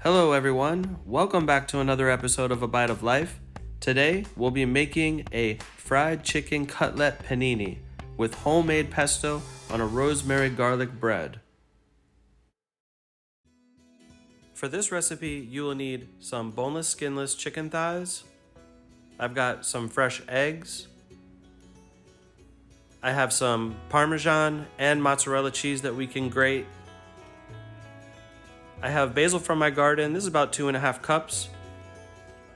Hello everyone, welcome back to another episode of A Bite of Life. Today we'll be making a fried chicken cutlet panini with homemade pesto on a rosemary garlic bread. For this recipe you will need some boneless skinless chicken thighs. I've got some fresh eggs. I have some Parmesan and mozzarella cheese that we can grate. I have basil from my garden. This is about 2.5 cups.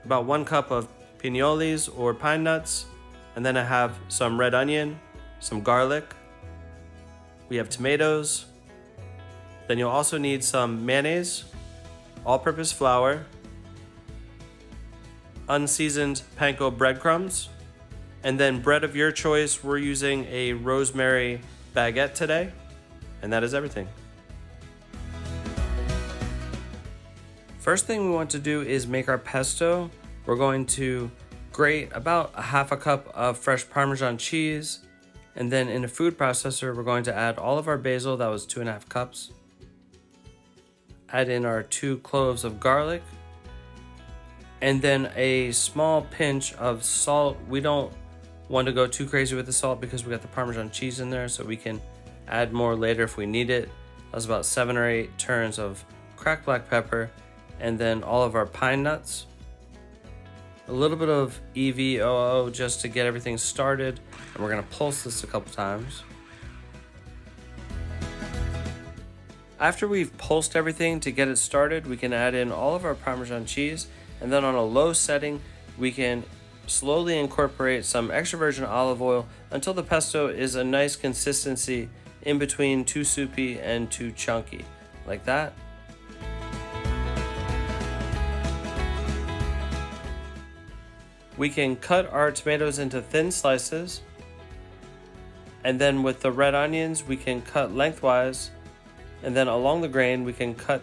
About 1 cup of pinoles or pine nuts. And then I have some red onion, some garlic. We have tomatoes. Then you'll also need some mayonnaise, all-purpose flour, unseasoned panko breadcrumbs, and then bread of your choice. We're using a rosemary baguette today, and that is everything. First thing we want to do is make our pesto. We're going to grate about 1/2 cup of fresh Parmesan cheese, and then in a food processor we're going to add all of our basil. That was 2.5 cups. Add in our 2 cloves of garlic, and then a small pinch of salt. We don't want to go too crazy with the salt because we got the Parmesan cheese in there, so we can add more later if we need it. That's about 7 or 8 turns of cracked black pepper, and then all of our pine nuts. A little bit of EVOO just to get everything started, and we're gonna pulse this a couple times. After we've pulsed everything to get it started, we can add in all of our Parmesan cheese, and then on a low setting, we can slowly incorporate some extra virgin olive oil until the pesto is a nice consistency in between too soupy and too chunky, like that. We can cut our tomatoes into thin slices, and then with the red onions we can cut lengthwise, and then along the grain we can cut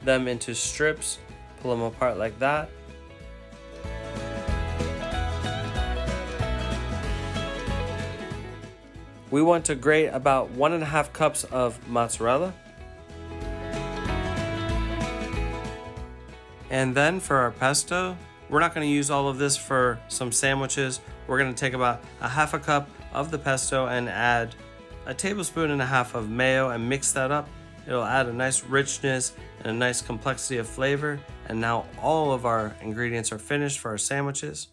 them into strips, pull them apart like that. We want to grate about 1.5 cups of mozzarella. And then for our pesto, we're not going to use all of this for some sandwiches. We're going to take about 1/2 cup of the pesto and add 1.5 tablespoons of mayo and mix that up. It'll add a nice richness and a nice complexity of flavor. And now all of our ingredients are finished for our sandwiches.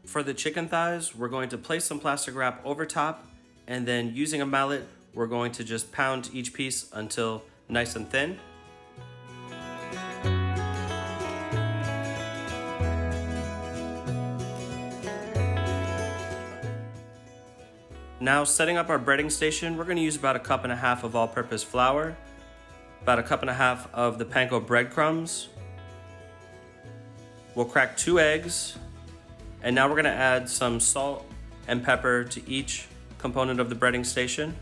For the chicken thighs, we're going to place some plastic wrap over top, and then using a mallet, we're going to just pound each piece until nice and thin. Now setting up our breading station, we're going to use about 1.5 cups of all-purpose flour, about 1.5 cups of the panko breadcrumbs. We'll crack 2 eggs, and now we're going to add some salt and pepper to each component of the breading station.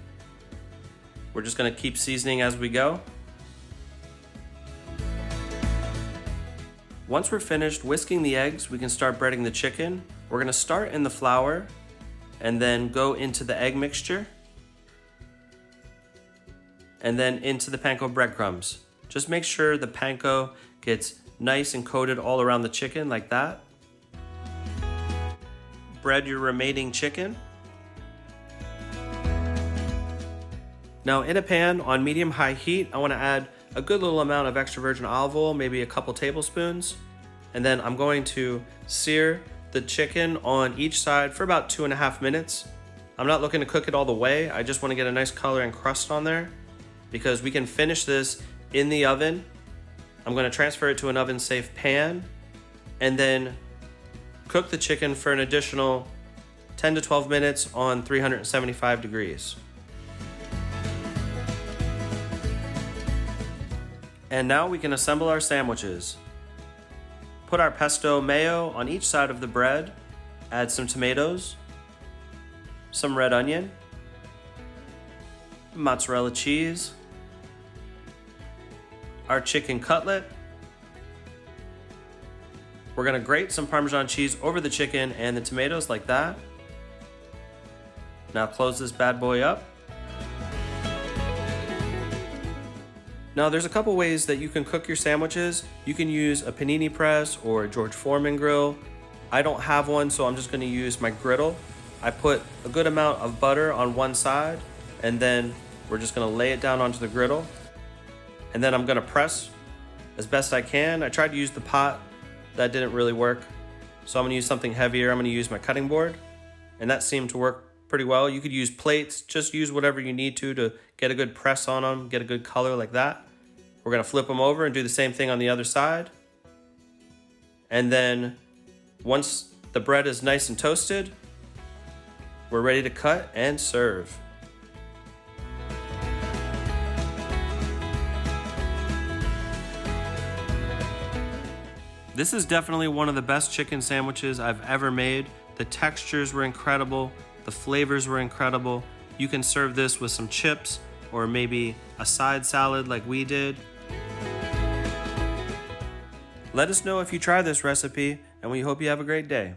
We're just going to keep seasoning as we go. Once we're finished whisking the eggs, we can start breading the chicken. We're going to start in the flour and then go into the egg mixture and then into the panko breadcrumbs. Just make sure the panko gets nice and coated all around the chicken like that. Bread your remaining chicken. Now in a pan on medium-high heat, I want to add a good little amount of extra virgin olive oil, maybe a couple tablespoons. And then I'm going to sear the chicken on each side for about 2.5 minutes. I'm not looking to cook it all the way. I just want to get a nice color and crust on there because we can finish this in the oven. I'm going to transfer it to an oven-safe pan and then cook the chicken for an additional 10 to 12 minutes on 375 degrees. And now we can assemble our sandwiches. Put our pesto mayo on each side of the bread, add some tomatoes, some red onion, mozzarella cheese, our chicken cutlet. We're gonna grate some Parmesan cheese over the chicken and the tomatoes like that. Now close this bad boy up. Now there's a couple ways that you can cook your sandwiches. You can use a panini press or a George Foreman grill. I don't have one, so I'm just gonna use my griddle. I put a good amount of butter on one side, and then we're just gonna lay it down onto the griddle. And then I'm gonna press as best I can. I tried to use the pot, that didn't really work. So I'm gonna use something heavier. I'm gonna use my cutting board, and that seemed to work pretty well. You could use plates, just use whatever you need to get a good press on them, get a good color like that. We're gonna flip them over and do the same thing on the other side. And then once the bread is nice and toasted, we're ready to cut and serve. This is definitely one of the best chicken sandwiches I've ever made. The textures were incredible, the flavors were incredible. You can serve this with some chips or maybe a side salad like we did. Let us know if you try this recipe, and we hope you have a great day.